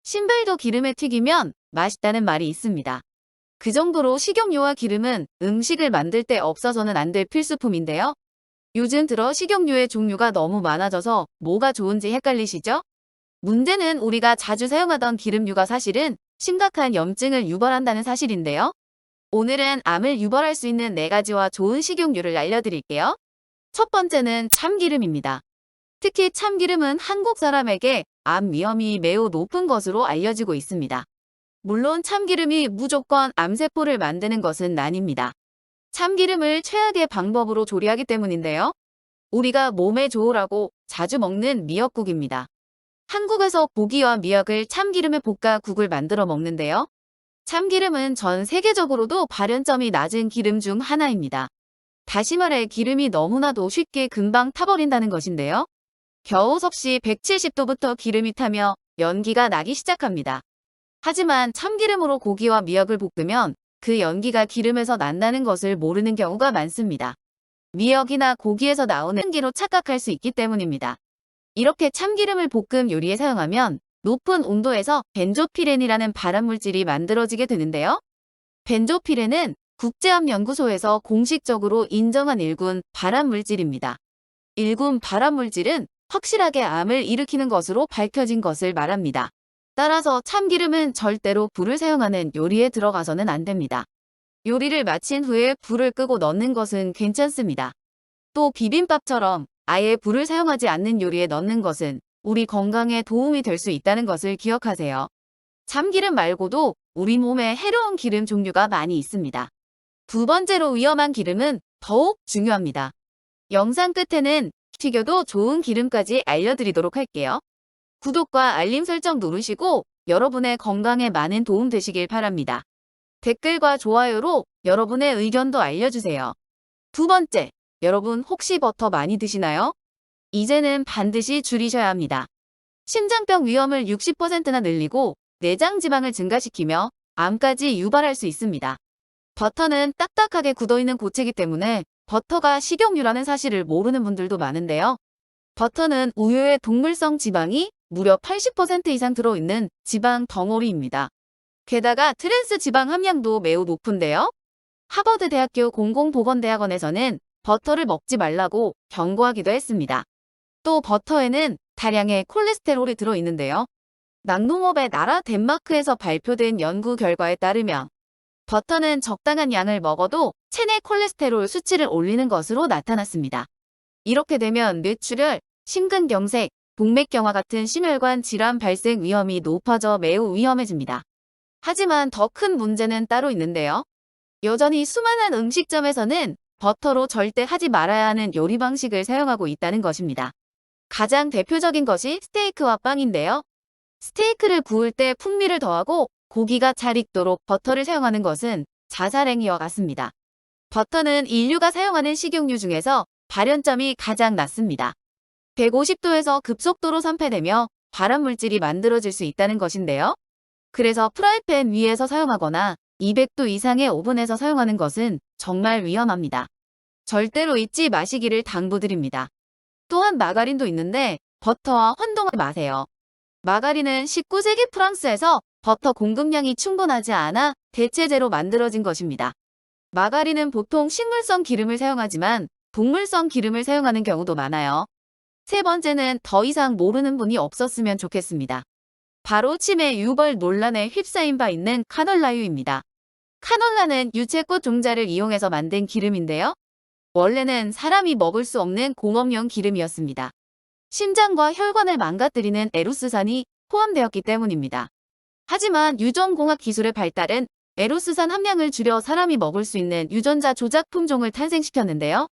신발도 기름에 튀기면 맛있다는 말이 있습니다. 그 정도로 식용유와 기름은 음식을 만들 때 없어서는 안 될 필수품인데요. 요즘 들어 식용유의 종류가 너무 많아져서 뭐가 좋은지 헷갈리시죠? 문제는 우리가 자주 사용하던 기름류가 사실은 심각한 염증을 유발한다는 사실인데요. 오늘은 암을 유발할 수 있는 4가지와 좋은 식용유를 알려드릴게요. 첫 번째는 참기름입니다. 특히 참기름은 한국 사람에게 암 위험이 매우 높은 것으로 알려지고 있습니다. 물론 참기름이 무조건 암세포를 만드는 것은 아닙니다. 참기름을 최악의 방법으로 조리하기 때문인데요. 우리가 몸에 좋으라고 자주 먹는 미역국입니다. 한국에서 고기와 미역을 참기름에 볶아 국을 만들어 먹는데요. 참기름은 전 세계적으로도 발연점이 낮은 기름 중 하나입니다. 다시 말해 기름이 너무나도 쉽게 금방 타버린다는 것인데요. 겨우 섭씨 170도부터 기름이 타며 연기가 나기 시작합니다. 하지만 참기름으로 고기와 미역을 볶으면 그 연기가 기름에서 난다는 것을 모르는 경우가 많습니다. 미역이나 고기에서 나오는 연기로 착각할 수 있기 때문입니다. 이렇게 참기름을 볶음 요리에 사용하면 높은 온도에서 벤조피렌이라는 발암물질이 만들어지게 되는데요. 벤조피렌은 국제암연구소에서 공식적으로 인정한 1군 발암물질입니다. 1군 발암물질은 확실하게 암을 일으키는 것으로 밝혀진 것을 말합니다. 따라서 참기름은 절대로 불을 사용하는 요리에 들어가서는 안 됩니다. 요리를 마친 후에 불을 끄고 넣는 것은 괜찮습니다. 또 비빔밥처럼 아예 불을 사용하지 않는 요리에 넣는 것은 우리 건강에 도움이 될 수 있다는 것을 기억하세요. 참기름 말고도 우리 몸에 해로운 기름 종류가 많이 있습니다. 두 번째로 위험한 기름은 더욱 중요합니다. 영상 끝에는 튀겨도 좋은 기름까지 알려드리도록 할게요. 구독과 알림 설정 누르시고 여러분의 건강에 많은 도움 되시길 바랍니다. 댓글과 좋아요로 여러분의 의견도 알려주세요. 두 번째, 여러분 혹시 버터 많이 드시나요? 이제는 반드시 줄이셔야 합니다. 심장병 위험을 60%나 늘리고 내장 지방을 증가시키며 암까지 유발할 수 있습니다. 버터는 딱딱하게 굳어있는 고체이기 때문에 버터가 식용유라는 사실을 모르는 분들도 많은데요. 버터는 우유의 동물성 지방이 무려 80% 이상 들어있는 지방 덩어리입니다. 게다가 트랜스 지방 함량도 매우 높은데요. 하버드 대학교 공공보건대학원에서는 버터를 먹지 말라고 경고하기도 했습니다. 또 버터에는 다량의 콜레스테롤이 들어있는데요. 낙농업의 나라 덴마크에서 발표된 연구 결과에 따르면 버터는 적당한 양을 먹어도 체내 콜레스테롤 수치를 올리는 것으로 나타났습니다. 이렇게 되면 뇌출혈, 심근경색, 동맥경화 같은 심혈관 질환 발생 위험이 높아져 매우 위험해집니다. 하지만 더 큰 문제는 따로 있는데요. 여전히 수많은 음식점에서는 버터로 절대 하지 말아야 하는 요리 방식을 사용하고 있다는 것입니다. 가장 대표적인 것이 스테이크와 빵인데요. 스테이크를 구울 때 풍미를 더하고 고기가 잘 익도록 버터를 사용하는 것은 자살행위와 같습니다. 버터는 인류가 사용하는 식용유 중에서 발연점이 가장 낮습니다. 150도에서 급속도로 산패되며 발암물질이 만들어질 수 있다는 것인데요. 그래서 프라이팬 위에서 사용하거나 200도 이상의 오븐에서 사용하는 것은 정말 위험합니다. 절대로 잊지 마시기를 당부드립니다. 또한 마가린도 있는데 버터와 혼동하지 마세요. 마가린은 19세기 프랑스에서 버터 공급량이 충분하지 않아 대체제로 만들어진 것입니다. 마가린은 보통 식물성 기름을 사용하지만 동물성 기름을 사용하는 경우도 많아요. 세 번째는 더 이상 모르는 분이 없었으면 좋겠습니다. 바로 치매 유발 논란에 휩싸인 바 있는 카놀라유입니다. 카놀라는 유채꽃 종자를 이용해서 만든 기름인데요. 원래는 사람이 먹을 수 없는 공업용 기름이었습니다. 심장과 혈관을 망가뜨리는 에루스산이 포함되었기 때문입니다. 하지만 유전공학 기술의 발달은 에루스산 함량을 줄여 사람이 먹을 수 있는 유전자 조작 품종을 탄생시켰는데요.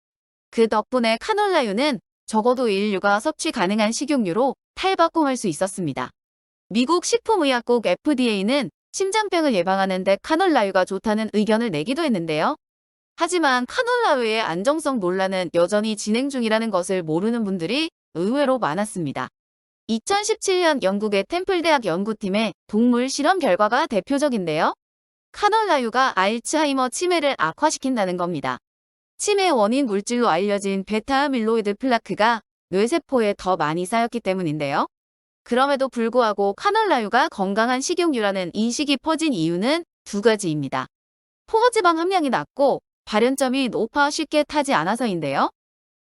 그 덕분에 카놀라유는 적어도 인류가 섭취 가능한 식용유로 탈바꿈할 수 있었습니다. 미국 식품의약국 FDA는 심장병을 예방하는 데 카놀라유가 좋다는 의견을 내기도 했는데요. 하지만 카놀라유의 안정성 논란은 여전히 진행 중이라는 것을 모르는 분들이 의외로 많았습니다. 2017년 영국의 템플대학 연구팀의 동물 실험 결과가 대표적인데요. 카놀라유가 알츠하이머 치매를 악화시킨다는 겁니다. 치매 원인 물질로 알려진 베타 아밀로이드 플라크가 뇌세포에 더 많이 쌓였기 때문인데요. 그럼에도 불구하고 카놀라유가 건강한 식용유라는 인식이 퍼진 이유는 두 가지입니다. 포화지방 함량이 낮고 발연점이 높아 쉽게 타지 않아서인데요.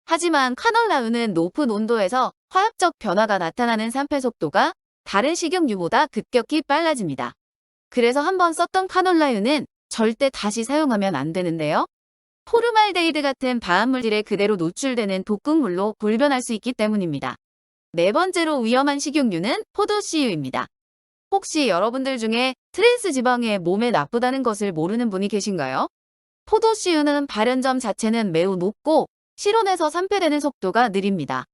하지만 카놀라유는 높은 온도에서 화학적 변화가 나타나는 산패 속도가 다른 식용유보다 급격히 빨라집니다. 그래서 한번 썼던 카놀라유는 절대 다시 사용하면 안 되는데요. 포르말데히드 같은 발암물질에 그대로 노출되는 독극물로 돌변할 수 있기 때문입니다. 네 번째로 위험한 식용유는 포도씨유입니다. 혹시 여러분들 중에 트랜스 지방이 몸에 나쁘다는 것을 모르는 분이 계신가요? 포도씨유는 발연점 자체는 매우 높고 실온에서 산패되는 속도가 느립니다.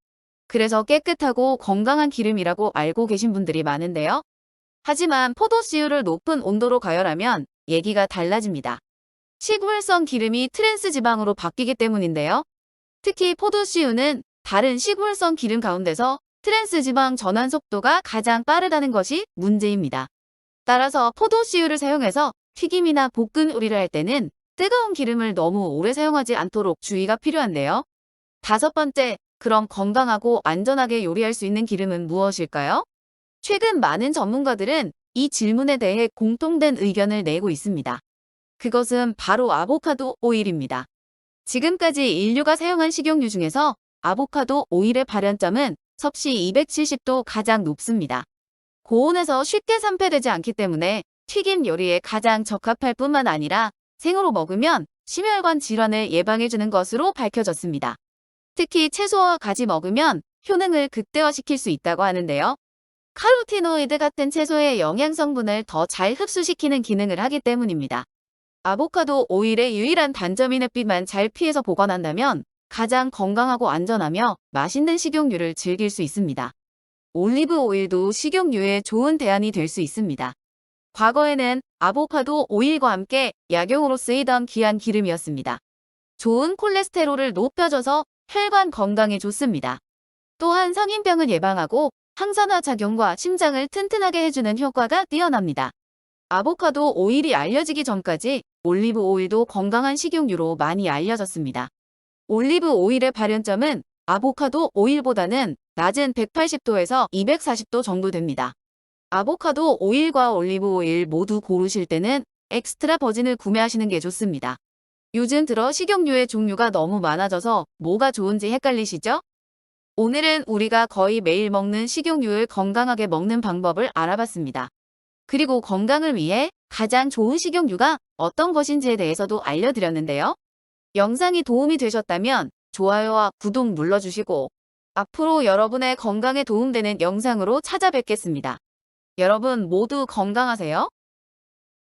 그래서 깨끗하고 건강한 기름이라고 알고 계신 분들이 많은데요. 하지만 포도씨유를 높은 온도로 가열하면 얘기가 달라집니다. 식물성 기름이 트랜스 지방으로 바뀌기 때문인데요. 특히 포도씨유는 다른 식물성 기름 가운데서 트랜스 지방 전환 속도가 가장 빠르다는 것이 문제입니다. 따라서 포도씨유를 사용해서 튀김이나 볶은 요리를 할 때는 뜨거운 기름을 너무 오래 사용하지 않도록 주의가 필요한데요. 다섯 번째, 그럼 건강하고 안전하게 요리할 수 있는 기름은 무엇일까요? 최근 많은 전문가들은 이 질문에 대해 공통된 의견을 내고 있습니다. 그것은 바로 아보카도 오일입니다. 지금까지 인류가 사용한 식용유 중에서 아보카도 오일의 발연점은 섭씨 270도 가장 높습니다. 고온에서 쉽게 산패되지 않기 때문에 튀김 요리에 가장 적합할 뿐만 아니라 생으로 먹으면 심혈관 질환을 예방해주는 것으로 밝혀졌습니다. 특히 채소와 같이 먹으면 효능을 극대화시킬 수 있다고 하는데요. 카로티노이드 같은 채소의 영양 성분을 더 잘 흡수시키는 기능을 하기 때문입니다. 아보카도 오일의 유일한 단점인 햇빛만 잘 피해서 보관한다면 가장 건강하고 안전하며 맛있는 식용유를 즐길 수 있습니다. 올리브 오일도 식용유에 좋은 대안이 될 수 있습니다. 과거에는 아보카도 오일과 함께 약용으로 쓰이던 귀한 기름이었습니다. 좋은 콜레스테롤을 높여줘서 혈관 건강에 좋습니다. 또한 성인병을 예방하고 항산화 작용과 심장을 튼튼하게 해주는 효과가 뛰어납니다. 아보카도 오일이 알려지기 전까지 올리브 오일도 건강한 식용유로 많이 알려졌습니다. 올리브 오일의 발연점은 아보카도 오일보다는 낮은 180도에서 240도 정도 됩니다. 아보카도 오일과 올리브 오일 모두 고르실 때는 엑스트라 버진을 구매하시는 게 좋습니다. 요즘 들어 식용유의 종류가 너무 많아져서 뭐가 좋은지 헷갈리시죠? 오늘은 우리가 거의 매일 먹는 식용유를 건강하게 먹는 방법을 알아봤습니다. 그리고 건강을 위해 가장 좋은 식용유가 어떤 것인지에 대해서도 알려드렸는데요. 영상이 도움이 되셨다면 좋아요와 구독 눌러주시고 앞으로 여러분의 건강에 도움되는 영상으로 찾아뵙겠습니다. 여러분 모두 건강하세요.